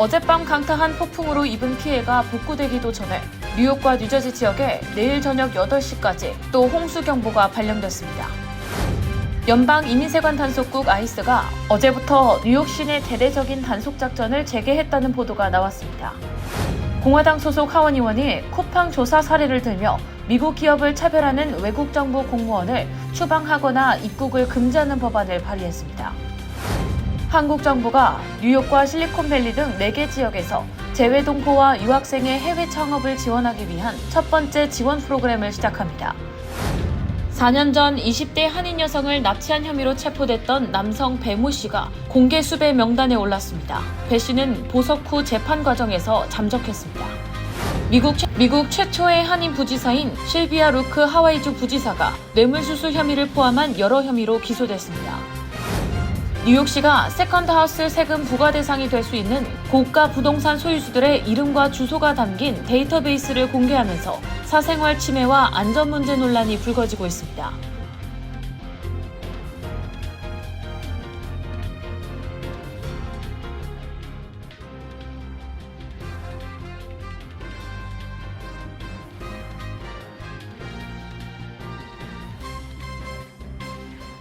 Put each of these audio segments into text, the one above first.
어젯밤 강타한 폭풍으로 입은 피해가 복구되기도 전에 뉴욕과 뉴저지 지역에 내일 저녁 8시까지 또 홍수경보가 발령됐습니다. 연방 이민세관 단속국 ICE가 어제부터 뉴욕 시내 대대적인 단속작전을 재개했다는 보도가 나왔습니다. 공화당 소속 하원 의원이 쿠팡 조사 사례를 들며 미국 기업을 차별하는 외국 정부 공무원을 추방하거나 입국을 금지하는 법안을 발의했습니다. 한국 정부가 뉴욕과 실리콘밸리 등 4개 지역에서 재외동포와 유학생의 해외 창업을 지원하기 위한 첫 번째 지원 프로그램을 시작합니다. 4년 전 20대 한인 여성을 납치한 혐의로 체포됐던 남성 배모 씨가 공개 수배 명단에 올랐습니다. 배 씨는 보석 후 재판 과정에서 잠적했습니다. 미국 최초의 한인 부지사인 실비아 루크 하와이주 부지사가 뇌물수수 혐의를 포함한 여러 혐의로 기소됐습니다. 뉴욕시가 세컨드하우스 세금 부과 대상이 될 수 있는 고가 부동산 소유주들의 이름과 주소가 담긴 데이터베이스를 공개하면서 사생활 침해와 안전 문제 논란이 불거지고 있습니다.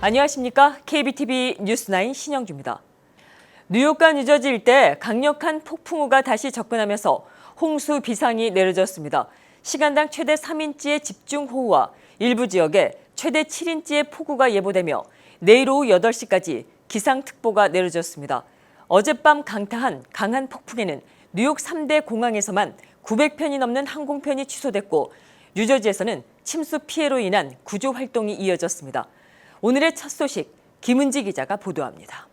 안녕하십니까? KBTV 뉴스9 신영주입니다. 뉴욕과 뉴저지 일대 강력한 폭풍우가 다시 접근하면서 홍수 비상이 내려졌습니다. 시간당 최대 3인치의 집중호우와 일부 지역에 최대 7인치의 폭우가 예보되며 내일 오후 8시까지 기상특보가 내려졌습니다. 어젯밤 강타한 강한 폭풍에는 뉴욕 3대 공항에서만 900편이 넘는 항공편이 취소됐고 뉴저지에서는 침수 피해로 인한 구조 활동이 이어졌습니다. 오늘의 첫 소식, 김은지 기자가 보도합니다.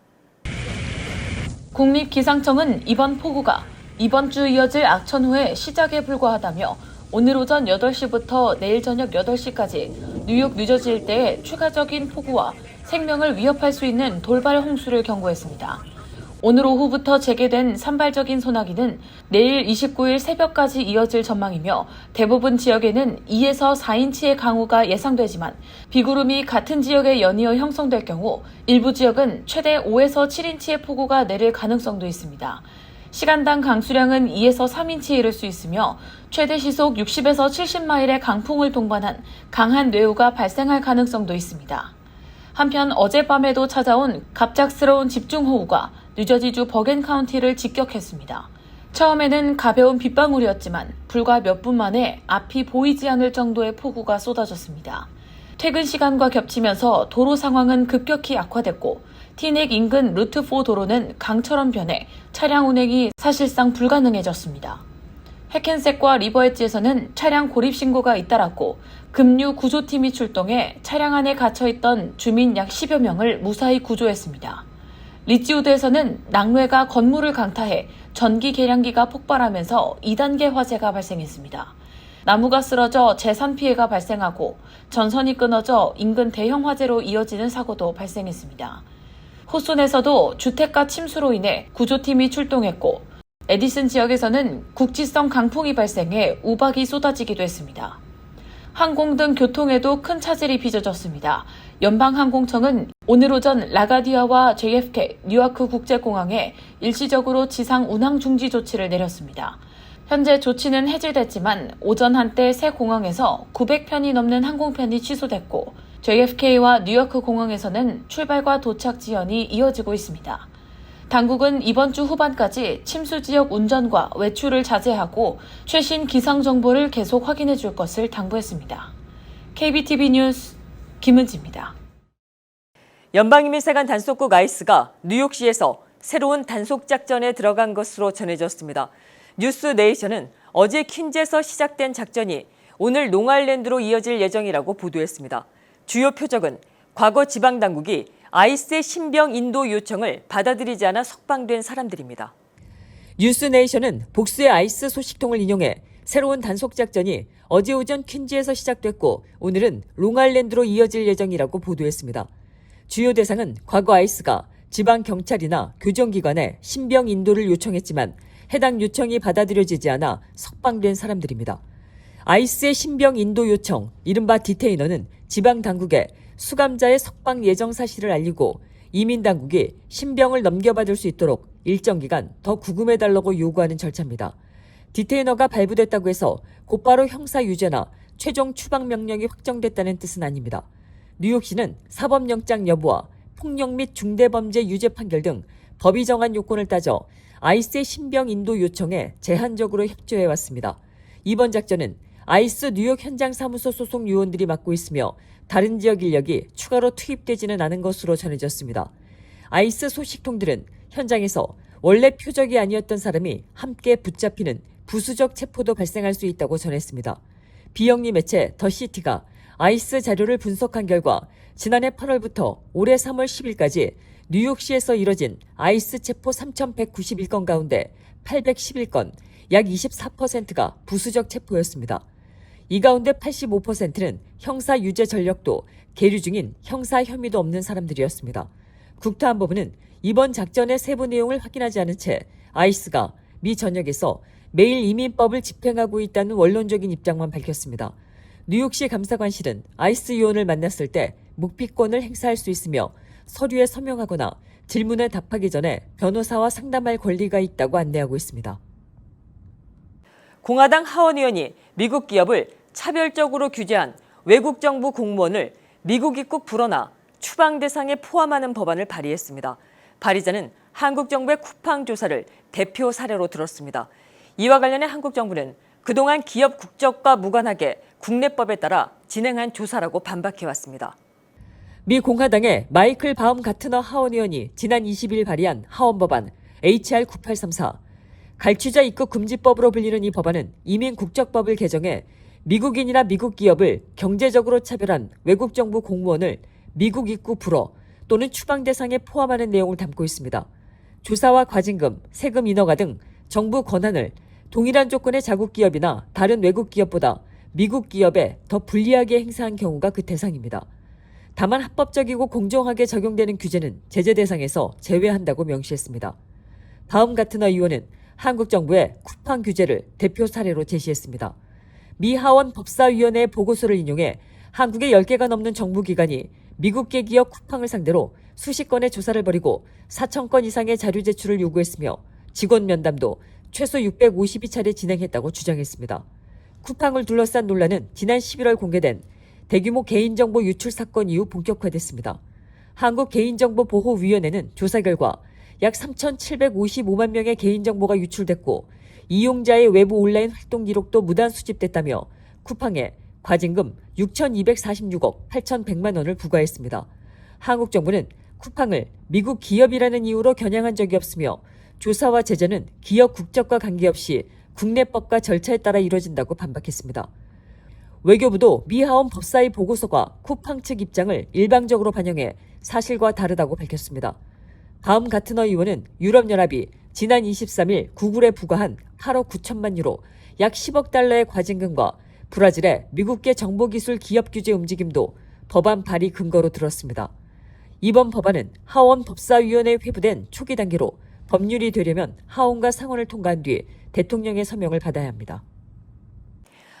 국립기상청은 이번 폭우가 이번 주 이어질 악천후의 시작에 불과하다며 오늘 오전 8시부터 내일 저녁 8시까지 뉴욕, 뉴저지 일대의 추가적인 폭우와 생명을 위협할 수 있는 돌발 홍수를 경고했습니다. 오늘 오후부터 재개된 산발적인 소나기는 내일 29일 새벽까지 이어질 전망이며 대부분 지역에는 2에서 4인치의 강우가 예상되지만 비구름이 같은 지역에 연이어 형성될 경우 일부 지역은 최대 5에서 7인치의 폭우가 내릴 가능성도 있습니다. 시간당 강수량은 2에서 3인치에 이를 수 있으며 최대 시속 60에서 70마일의 강풍을 동반한 강한 뇌우가 발생할 가능성도 있습니다. 한편 어젯밤에도 찾아온 갑작스러운 집중호우가 뉴저지주 버겐 카운티를 직격했습니다. 처음에는 가벼운 빗방울이었지만 불과 몇 분 만에 앞이 보이지 않을 정도의 폭우가 쏟아졌습니다. 퇴근 시간과 겹치면서 도로 상황은 급격히 악화됐고 티넥 인근 루트 4 도로는 강처럼 변해 차량 운행이 사실상 불가능해졌습니다. 해켄색과 리버엣지에서는 차량 고립 신고가 잇따랐고 급류 구조팀이 출동해 차량 안에 갇혀있던 주민 약 10여 명을 무사히 구조했습니다. 리치우드에서는 낙뢰가 건물을 강타해 전기 계량기가 폭발하면서 2단계 화재가 발생했습니다. 나무가 쓰러져 재산 피해가 발생하고 전선이 끊어져 인근 대형 화재로 이어지는 사고도 발생했습니다. 호손에서도 주택가 침수로 인해 구조팀이 출동했고 에디슨 지역에서는 국지성 강풍이 발생해 우박이 쏟아지기도 했습니다. 항공 등 교통에도 큰 차질이 빚어졌습니다. 연방항공청은 오늘 오전 라가디아와 JFK 뉴아크 국제공항에 일시적으로 지상 운항 중지 조치를 내렸습니다. 현재 조치는 해제됐지만 오전 한때 새 공항에서 900편이 넘는 항공편이 취소됐고 JFK와 뉴아크 공항에서는 출발과 도착 지연이 이어지고 있습니다. 당국은 이번 주 후반까지 침수 지역 운전과 외출을 자제하고 최신 기상 정보를 계속 확인해 줄 것을 당부했습니다. KBTV 뉴스 김은지입니다. 연방이민세관 단속국 ICE가 뉴욕시에서 새로운 단속 작전에 들어간 것으로 전해졌습니다. 뉴스네이션은 어제 퀸즈에서 시작된 작전이 오늘 롱아일랜드로 이어질 예정이라고 보도했습니다. 주요 표적은 과거 지방당국이 ICE의 신병 인도 요청을 받아들이지 않아 석방된 사람들입니다. 뉴스네이션은 복수의 ICE 소식통을 인용해 새로운 단속 작전이 어제 오전 퀸즈에서 시작됐고 오늘은 롱아일랜드로 이어질 예정이라고 보도했습니다. 주요 대상은 과거 ICE가 지방경찰이나 교정기관에 신병 인도를 요청했지만 해당 요청이 받아들여지지 않아 석방된 사람들입니다. ICE의 신병 인도 요청, 이른바 디테이너는 지방당국에 수감자의 석방 예정 사실을 알리고 이민당국이 신병을 넘겨받을 수 있도록 일정 기간 더 구금해달라고 요구하는 절차입니다. 디테이너가 발부됐다고 해서 곧바로 형사 유죄나 최종 추방 명령이 확정됐다는 뜻은 아닙니다. 뉴욕시는 사법영장 여부와 폭력 및 중대범죄 유죄 판결 등 법이 정한 요건을 따져 아이스의 신병 인도 요청에 제한적으로 협조해왔습니다. 이번 작전은 아이스 뉴욕 현장 사무소 소속 요원들이 맡고 있으며 다른 지역 인력이 추가로 투입되지는 않은 것으로 전해졌습니다. 아이스 소식통들은 현장에서 원래 표적이 아니었던 사람이 함께 붙잡히는 부수적 체포도 발생할 수 있다고 전했습니다. 비영리 매체 더시티가 아이스 자료를 분석한 결과 지난해 8월부터 올해 3월 10일까지 뉴욕시에서 이뤄진 아이스 체포 3,191건 가운데 811건, 약 24%가 부수적 체포였습니다. 이 가운데 85%는 형사 유죄 전력도 계류 중인 형사 혐의도 없는 사람들이었습니다. 국토안보부는 이번 작전의 세부 내용을 확인하지 않은 채 아이스가 미 전역에서 매일 이민법을 집행하고 있다는 원론적인 입장만 밝혔습니다. 뉴욕시 감사관실은 아이스 요원을 만났을 때 묵비권을 행사할 수 있으며 서류에 서명하거나 질문에 답하기 전에 변호사와 상담할 권리가 있다고 안내하고 있습니다. 공화당 하원 의원이 미국 기업을 차별적으로 규제한 외국 정부 공무원을 미국 입국 불허나 추방 대상에 포함하는 법안을 발의했습니다. 발의자는 한국 정부의 쿠팡 조사를 대표 사례로 들었습니다. 이와 관련해 한국 정부는 그동안 기업 국적과 무관하게 국내법에 따라 진행한 조사라고 반박해왔습니다. 미 공화당의 마이클 바움 가트너 하원 의원이 지난 20일 발의한 하원 법안 HR 9834, 갈취자 입국 금지법으로 불리는 이 법안은 이민 국적법을 개정해 미국인이나 미국 기업을 경제적으로 차별한 외국 정부 공무원을 미국 입국 불허 또는 추방 대상에 포함하는 내용을 담고 있습니다. 조사와 과징금, 세금 인허가 등 정부 권한을 동일한 조건의 자국 기업이나 다른 외국 기업보다 미국 기업에 더 불리하게 행사한 경우가 그 대상입니다. 다만 합법적이고 공정하게 적용되는 규제는 제재 대상에서 제외한다고 명시했습니다. 바움 가트너 의원은 한국 정부의 쿠팡 규제를 대표 사례로 제시했습니다. 미 하원 법사위원회의 보고서를 인용해 한국의 10개가 넘는 정부기관이 미국계 기업 쿠팡을 상대로 수십 건의 조사를 벌이고 4,000건 이상의 자료 제출을 요구했으며 직원 면담도 최소 652차례 진행했다고 주장했습니다. 쿠팡을 둘러싼 논란은 지난 11월 공개된 대규모 개인정보 유출 사건 이후 본격화됐습니다. 한국개인정보보호위원회는 조사 결과 약 3,755만 명의 개인정보가 유출됐고 이용자의 외부 온라인 활동 기록도 무단 수집됐다며 쿠팡에 과징금 6,246억 8,100만 원을 부과했습니다. 한국 정부는 쿠팡을 미국 기업이라는 이유로 겨냥한 적이 없으며 조사와 제재는 기업 국적과 관계없이 국내법과 절차에 따라 이루어진다고 반박했습니다. 외교부도 미 하원 법사위 보고서가 쿠팡 측 입장을 일방적으로 반영해 사실과 다르다고 밝혔습니다. 바움 가트너 의원은 유럽연합이 지난 23일 구글에 부과한 8억 9천만 유로, 약 10억 달러의 과징금과 브라질의 미국계 정보기술 기업 규제 움직임도 법안 발의 근거로 들었습니다. 이번 법안은 하원 법사위원회에 회부된 초기 단계로 법률이 되려면 하원과 상원을 통과한 뒤 대통령의 서명을 받아야 합니다.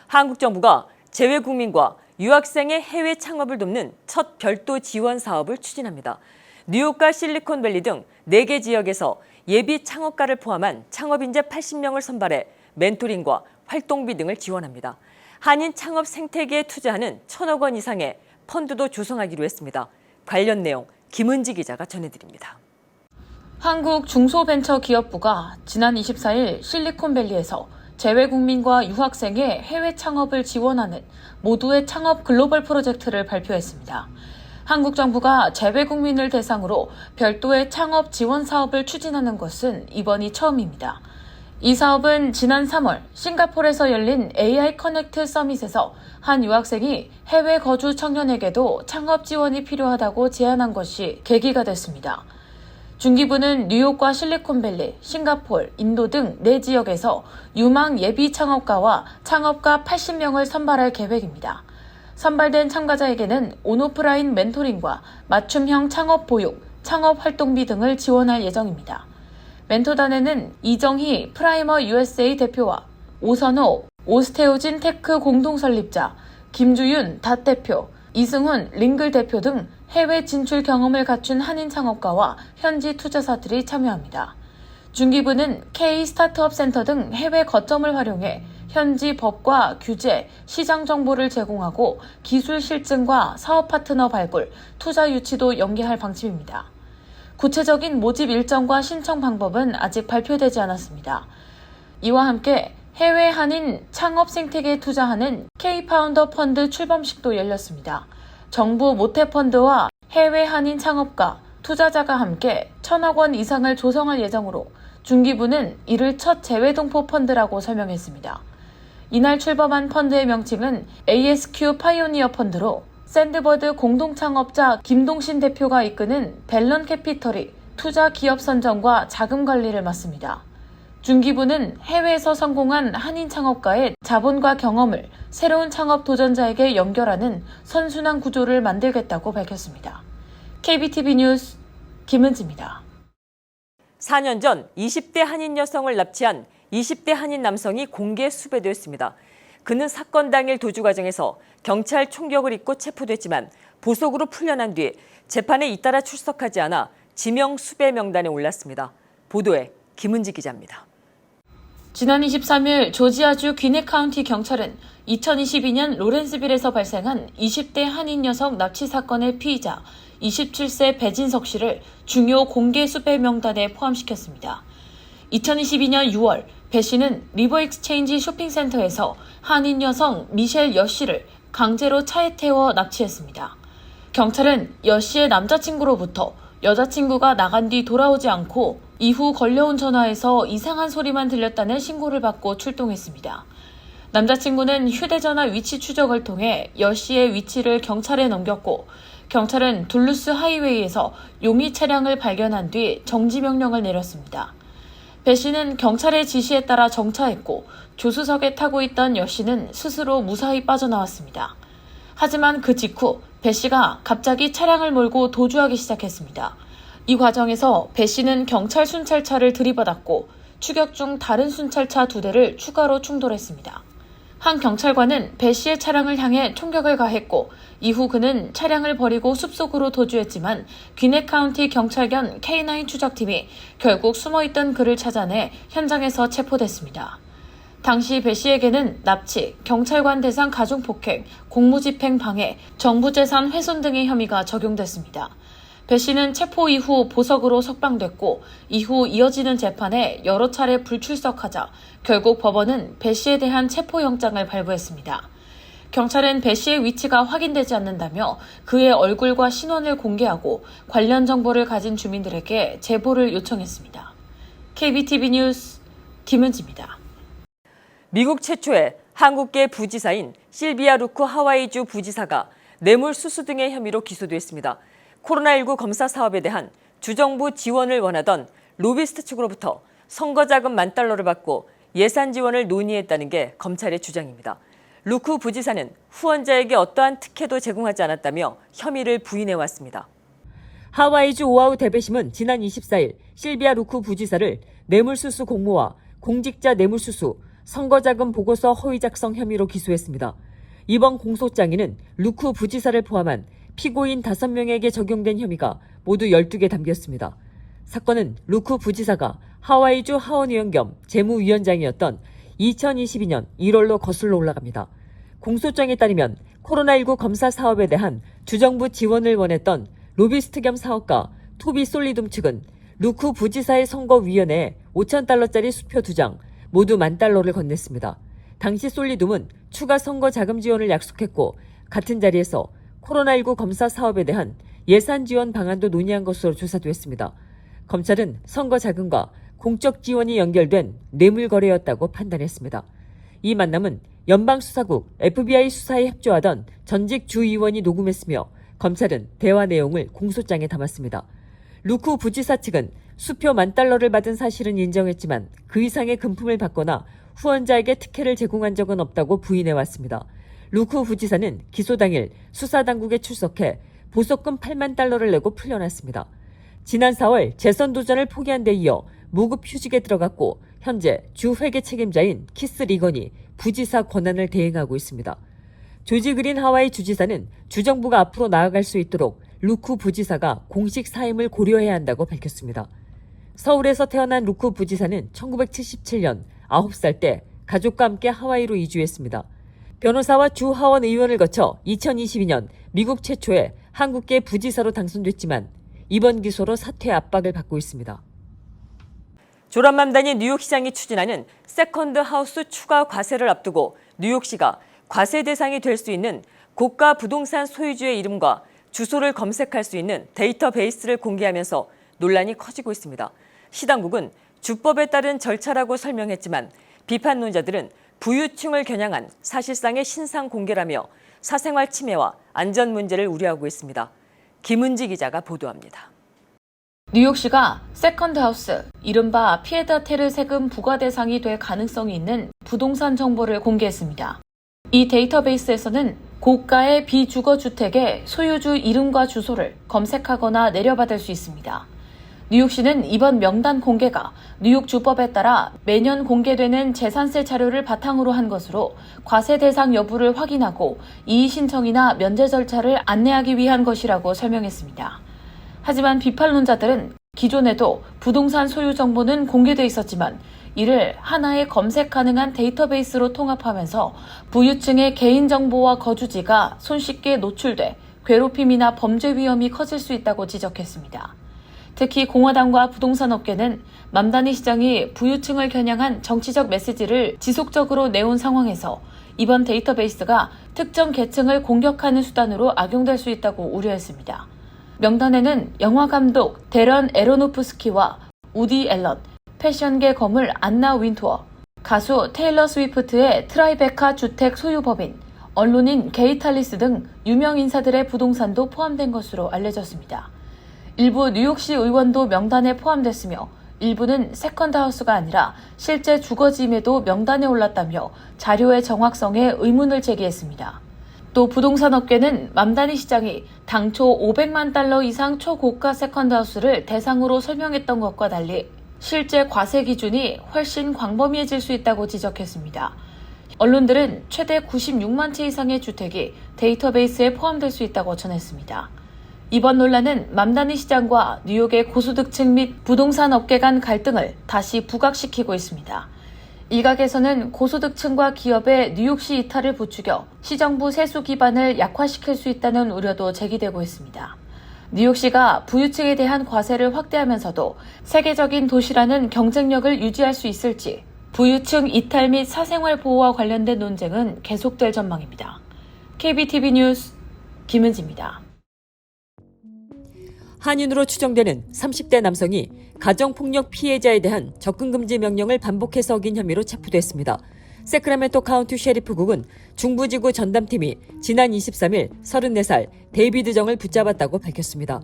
한국 정부가 재외국민과 유학생의 해외 창업을 돕는 첫 별도 지원 사업을 추진합니다. 뉴욕과 실리콘밸리 등 4개 지역에서 예비 창업가를 포함한 창업인재 80명을 선발해 멘토링과 활동비 등을 지원합니다. 한인 창업 생태계에 투자하는 1,000억 원 이상의 펀드도 조성하기로 했습니다. 관련 내용 김은지 기자가 전해드립니다. 한국중소벤처기업부가 지난 24일 실리콘밸리에서 재외국민과 유학생의 해외 창업을 지원하는 모두의 창업 글로벌 프로젝트를 발표했습니다. 한국 정부가 재외국민을 대상으로 별도의 창업 지원 사업을 추진하는 것은 이번이 처음입니다. 이 사업은 지난 3월 싱가포르에서 열린 AI 커넥트 서밋에서 한 유학생이 해외 거주 청년에게도 창업 지원이 필요하다고 제안한 것이 계기가 됐습니다. 중기부는 뉴욕과 실리콘밸리, 싱가포르, 인도 등 4지역에서 유망 예비 창업가와 창업가 80명을 선발할 계획입니다. 선발된 참가자에게는 온오프라인 멘토링과 맞춤형 창업 보육, 창업 활동비 등을 지원할 예정입니다. 멘토단에는 이정희 프라이머 USA 대표와 오선호 오스테오진 테크 공동설립자, 김주윤 닷 대표, 이승훈 링글 대표 등 해외 진출 경험을 갖춘 한인 창업가와 현지 투자사들이 참여합니다. 중기부는 K 스타트업 센터 등 해외 거점을 활용해 현지 법과 규제, 시장 정보를 제공하고 기술 실증과 사업 파트너 발굴, 투자 유치도 연계할 방침입니다. 구체적인 모집 일정과 신청 방법은 아직 발표되지 않았습니다. 이와 함께 해외 한인 창업 생태계에 투자하는 K-파운더 펀드 출범식도 열렸습니다. 정부 모태펀드와 해외 한인 창업가, 투자자가 함께 1,000억 원 이상을 조성할 예정으로 중기부는 이를 첫 재외동포 펀드라고 설명했습니다. 이날 출범한 펀드의 명칭은 ASQ 파이오니어 펀드로 샌드버드 공동창업자 김동신 대표가 이끄는 밸런 캐피털이 투자 기업 선정과 자금 관리를 맡습니다. 중기부는 해외에서 성공한 한인 창업가의 자본과 경험을 새로운 창업 도전자에게 연결하는 선순환 구조를 만들겠다고 밝혔습니다. KBTV 뉴스 김은지입니다. 4년 전 20대 한인 여성을 납치한 20대 한인 남성이 공개 수배됐습니다. 그는 사건 당일 도주 과정에서 경찰 총격을 입고 체포됐지만 보석으로 풀려난 뒤 재판에 잇따라 출석하지 않아 지명 수배 명단에 올랐습니다. 보도에 김은지 기자입니다. 지난 23일 조지아주 귀네 카운티 경찰은 2022년 로렌스빌에서 발생한 20대 한인 여성 납치 사건의 피의자 27세 배진석 씨를 중요 공개 수배 명단에 포함시켰습니다. 2022년 6월 배 씨는 리버 익스체인지 쇼핑센터에서 한인 여성 미셸 여 씨를 강제로 차에 태워 납치했습니다. 경찰은 여 씨의 남자친구로부터 여자친구가 나간 뒤 돌아오지 않고 이후 걸려온 전화에서 이상한 소리만 들렸다는 신고를 받고 출동했습니다. 남자친구는 휴대전화 위치 추적을 통해 여 씨의 위치를 경찰에 넘겼고 경찰은 둘루스 하이웨이에서 용의 차량을 발견한 뒤 정지 명령을 내렸습니다. 배 씨는 경찰의 지시에 따라 정차했고 조수석에 타고 있던 여 씨는 스스로 무사히 빠져나왔습니다. 하지만 그 직후 배 씨가 갑자기 차량을 몰고 도주하기 시작했습니다. 이 과정에서 배 씨는 경찰 순찰차를 들이받았고 추격 중 다른 순찰차 2대를 추가로 충돌했습니다. 한 경찰관은 배 씨의 차량을 향해 총격을 가했고 이후 그는 차량을 버리고 숲속으로 도주했지만 귀네 카운티 경찰견 K9 추적팀이 결국 숨어있던 그를 찾아내 현장에서 체포됐습니다. 당시 배 씨에게는 납치, 경찰관 대상 가중폭행, 공무집행 방해, 정부재산 훼손 등의 혐의가 적용됐습니다. 배 씨는 체포 이후 보석으로 석방됐고 이후 이어지는 재판에 여러 차례 불출석하자 결국 법원은 배 씨에 대한 체포영장을 발부했습니다. 경찰은 배 씨의 위치가 확인되지 않는다며 그의 얼굴과 신원을 공개하고 관련 정보를 가진 주민들에게 제보를 요청했습니다. KBTV 뉴스 김은지입니다. 미국 최초의 한국계 부지사인 실비아 루크 하와이주 부지사가 뇌물수수 등의 혐의로 기소됐습니다. 코로나19 검사 사업에 대한 주정부 지원을 원하던 로비스트 측으로부터 선거자금 $10,000를 받고 예산 지원을 논의했다는 게 검찰의 주장입니다. 루크 부지사는 후원자에게 어떠한 특혜도 제공하지 않았다며 혐의를 부인해왔습니다. 하와이주 오아우 대배심은 지난 24일 실비아 루크 부지사를 뇌물수수 공모와 공직자 뇌물수수, 선거자금 보고서 허위 작성 혐의로 기소했습니다. 이번 공소장에는 루크 부지사를 포함한 피고인 5명에게 적용된 혐의가 모두 12개 담겼습니다. 사건은 루크 부지사가 하와이주 하원의원 겸 재무위원장이었던 2022년 1월로 거슬러 올라갑니다. 공소장에 따르면 코로나19 검사 사업에 대한 주정부 지원을 원했던 로비스트 겸 사업가 토비 솔리둠 측은 루크 부지사의 선거위원회에 $5,000짜리 수표 2장, 모두 $10,000를 건넸습니다. 당시 솔리둠은 추가 선거 자금 지원을 약속했고 같은 자리에서 코로나19 검사 사업에 대한 예산 지원 방안도 논의한 것으로 조사됐습니다. 검찰은 선거 자금과 공적 지원이 연결된 뇌물 거래였다고 판단했습니다. 이 만남은 연방수사국 FBI 수사에 협조하던 전직 주의원이 녹음했으며 검찰은 대화 내용을 공소장에 담았습니다. 루크 부지사 측은 수표 $10,000를 받은 사실은 인정했지만 그 이상의 금품을 받거나 후원자에게 특혜를 제공한 적은 없다고 부인해왔습니다. 루크 부지사는 기소 당일 수사당국에 출석해 보석금 $80,000를 내고 풀려났습니다. 지난 4월 재선 도전을 포기한 데 이어 무급 휴직에 들어갔고 현재 주 회계 책임자인 키스 리건이 부지사 권한을 대행하고 있습니다. 조지 그린 하와이 주지사는 주정부가 앞으로 나아갈 수 있도록 루크 부지사가 공식 사임을 고려해야 한다고 밝혔습니다. 서울에서 태어난 루크 부지사는 1977년 9살 때 가족과 함께 하와이로 이주했습니다. 변호사와 주 하원 의원을 거쳐 2022년 미국 최초의 한국계 부지사로 당선됐지만 이번 기소로 사퇴 압박을 받고 있습니다. 조람맘단이 뉴욕시장이 추진하는 세컨드 하우스 추가 과세를 앞두고 뉴욕시가 과세 대상이 될 수 있는 고가 부동산 소유주의 이름과 주소를 검색할 수 있는 데이터베이스를 공개하면서 논란이 커지고 있습니다. 시 당국은 주법에 따른 절차라고 설명했지만 비판론자들은 부유층을 겨냥한 사실상의 신상 공개라며 사생활 침해와 안전 문제를 우려하고 있습니다. 김은지 기자가 보도합니다. 뉴욕시가 세컨드 하우스, 이른바 피에다테르 세금 부과 대상이 될 가능성이 있는 부동산 정보를 공개했습니다. 이 데이터베이스에서는 고가의 비주거 주택의 소유주 이름과 주소를 검색하거나 내려받을 수 있습니다. 뉴욕시는 이번 명단 공개가 뉴욕 주법에 따라 매년 공개되는 재산세 자료를 바탕으로 한 것으로 과세 대상 여부를 확인하고 이의 신청이나 면제 절차를 안내하기 위한 것이라고 설명했습니다. 하지만 비판론자들은 기존에도 부동산 소유 정보는 공개돼 있었지만 이를 하나의 검색 가능한 데이터베이스로 통합하면서 부유층의 개인정보와 거주지가 손쉽게 노출돼 괴롭힘이나 범죄 위험이 커질 수 있다고 지적했습니다. 특히 공화당과 부동산 업계는 맘다니 시장이 부유층을 겨냥한 정치적 메시지를 지속적으로 내온 상황에서 이번 데이터베이스가 특정 계층을 공격하는 수단으로 악용될 수 있다고 우려했습니다. 명단에는 영화감독 데런 에로노프스키와 우디 앨런, 패션계 거물 안나 윈투어, 가수 테일러 스위프트의 트라이베카 주택 소유법인, 언론인 게이 탈리스 등 유명 인사들의 부동산도 포함된 것으로 알려졌습니다. 일부 뉴욕시 의원도 명단에 포함됐으며 일부는 세컨드하우스가 아니라 실제 주거지임에도 명단에 올랐다며 자료의 정확성에 의문을 제기했습니다. 또 부동산 업계는 맘다니 시장이 당초 $500만 이상 초고가 세컨드하우스를 대상으로 설명했던 것과 달리 실제 과세 기준이 훨씬 광범위해질 수 있다고 지적했습니다. 언론들은 최대 96만 채 이상의 주택이 데이터베이스에 포함될 수 있다고 전했습니다. 이번 논란은 맘다니 시장과 뉴욕의 고소득층 및 부동산 업계 간 갈등을 다시 부각시키고 있습니다. 일각에서는 고소득층과 기업의 뉴욕시 이탈을 부추겨 시정부 세수 기반을 약화시킬 수 있다는 우려도 제기되고 있습니다. 뉴욕시가 부유층에 대한 과세를 확대하면서도 세계적인 도시라는 경쟁력을 유지할 수 있을지 부유층 이탈 및 사생활 보호와 관련된 논쟁은 계속될 전망입니다. KBTV 뉴스 김은지입니다. 한인으로 추정되는 30대 남성이 가정폭력 피해자에 대한 접근금지 명령을 반복해서 어긴 혐의로 체포됐습니다. 세크라멘토 카운티 셰리프국은 중부지구 전담팀이 지난 23일 34살 데이비드 정을 붙잡았다고 밝혔습니다.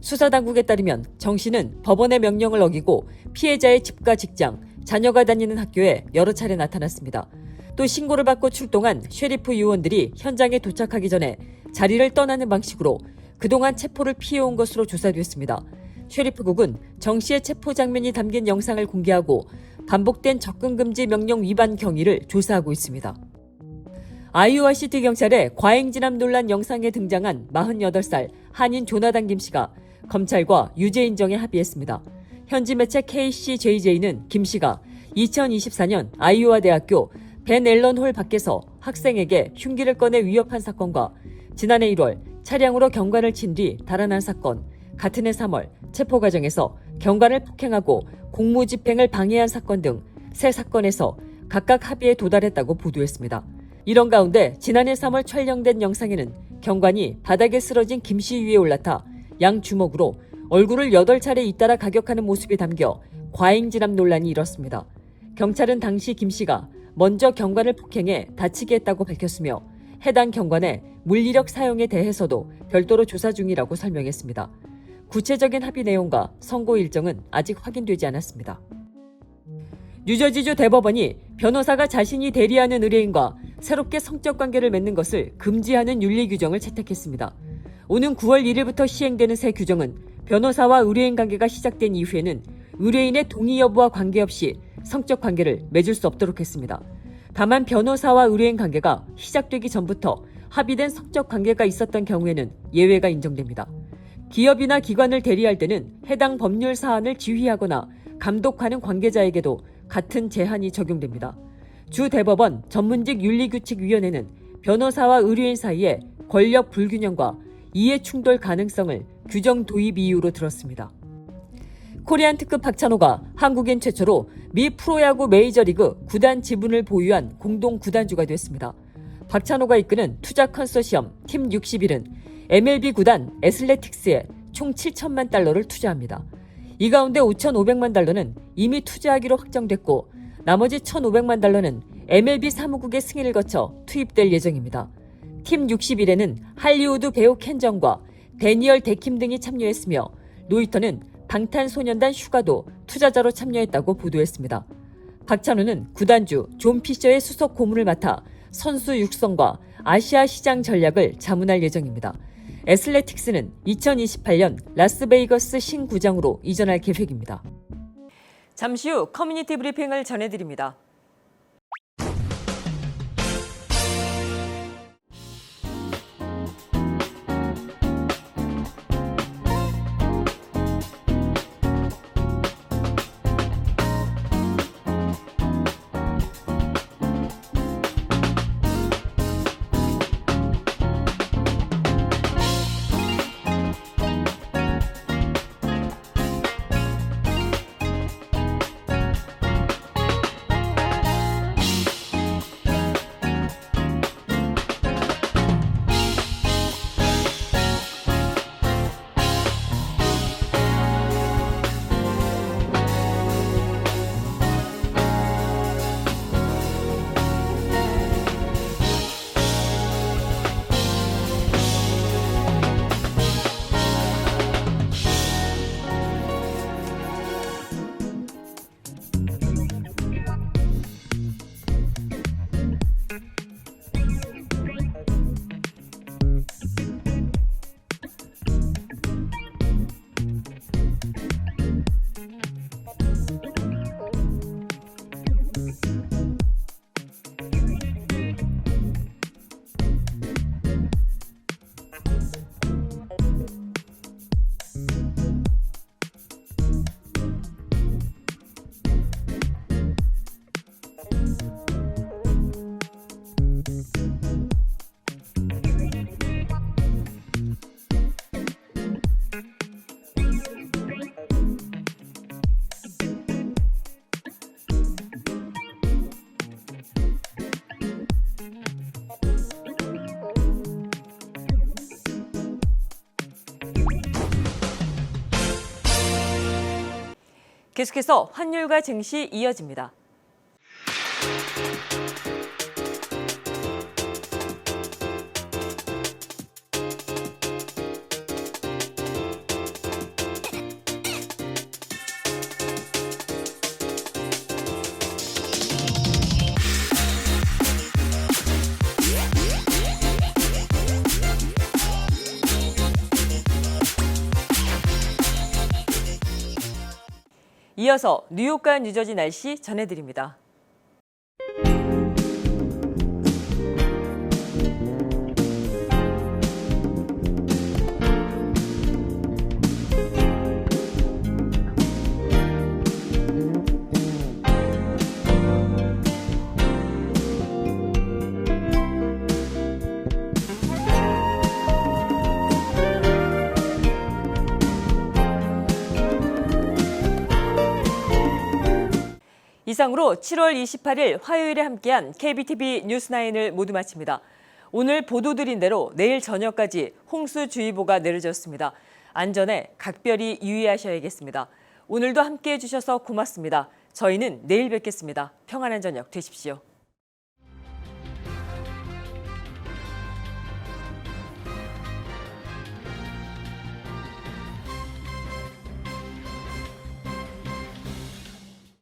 수사당국에 따르면 정 씨는 법원의 명령을 어기고 피해자의 집과 직장, 자녀가 다니는 학교에 여러 차례 나타났습니다. 또 신고를 받고 출동한 셰리프 요원들이 현장에 도착하기 전에 자리를 떠나는 방식으로 그동안 체포를 피해온 것으로 조사됐습니다. 셰리프국은 정 씨의 체포 장면이 담긴 영상을 공개하고 반복된 접근금지 명령 위반 경위를 조사하고 있습니다. 아이오와 시티 경찰의 과잉진압 논란 영상에 등장한 48살 한인 조나단 김 씨가 검찰과 유죄 인정에 합의했습니다. 현지 매체 KCJJ는 김 씨가 2024년 아이오와 대학교 벤 앨런 홀 밖에서 학생에게 흉기를 꺼내 위협한 사건과 지난해 1월 차량으로 경관을 친 뒤 달아난 사건, 같은 해 3월 체포 과정에서 경관을 폭행하고 공무집행을 방해한 사건 등 세 사건에서 각각 합의에 도달했다고 보도했습니다. 이런 가운데 지난해 3월 촬영된 영상에는 경관이 바닥에 쓰러진 김 씨 위에 올라타 양 주먹으로 얼굴을 8차례 잇따라 가격하는 모습이 담겨 과잉진압 논란이 일었습니다. 경찰은 당시 김 씨가 먼저 경관을 폭행해 다치게 했다고 밝혔으며 해당 경관의 물리력 사용에 대해서도 별도로 조사 중이라고 설명했습니다. 구체적인 합의 내용과 선고 일정은 아직 확인되지 않았습니다. 뉴저지주 대법원이 변호사가 자신이 대리하는 의뢰인과 새롭게 성적 관계를 맺는 것을 금지하는 윤리 규정을 채택했습니다. 오는 9월 1일부터 시행되는 새 규정은 변호사와 의뢰인 관계가 시작된 이후에는 의뢰인의 동의 여부와 관계없이 성적 관계를 맺을 수 없도록 했습니다. 다만 변호사와 의뢰인 관계가 시작되기 전부터 합의된 성적 관계가 있었던 경우에는 예외가 인정됩니다. 기업이나 기관을 대리할 때는 해당 법률 사안을 지휘하거나 감독하는 관계자에게도 같은 제한이 적용됩니다. 주 대법원 전문직 윤리규칙위원회는 변호사와 의뢰인 사이에 권력 불균형과 이해 충돌 가능성을 규정 도입 이유로 들었습니다. 코리안 특급 박찬호가 한국인 최초로 미 프로야구 메이저리그 구단 지분을 보유한 공동 구단주가 됐습니다. 박찬호가 이끄는 투자 컨소시엄 팀 61은 MLB 구단 애슬레틱스에 총 7천만 달러를 투자합니다. 이 가운데 5,500만 달러는 이미 투자하기로 확정됐고 나머지 1,500만 달러는 MLB 사무국의 승인을 거쳐 투입될 예정입니다. 팀 61에는 할리우드 배우 켄정과 데니얼 데킴 등이 참여했으며 로이터는 방탄소년단 슈가도 투자자로 참여했다고 보도했습니다. 박찬호는 구단주 존 피셔의 수석 고문을 맡아 선수 육성과 아시아 시장 전략을 자문할 예정입니다. 애슬레틱스는 2028년 라스베이거스 신구장으로 이전할 계획입니다. 잠시 후 커뮤니티 브리핑을 전해드립니다. 계속해서 환율과 증시 이어집니다. 이어서 뉴욕과 뉴저지 날씨 전해드립니다. 이상으로 7월 28일 화요일에 함께한 KBTV 뉴스9을 모두 마칩니다. 오늘 보도드린 대로 내일 저녁까지 홍수주의보가 내려졌습니다. 안전에 각별히 유의하셔야겠습니다. 오늘도 함께해 주셔서 고맙습니다. 저희는 내일 뵙겠습니다. 평안한 저녁 되십시오.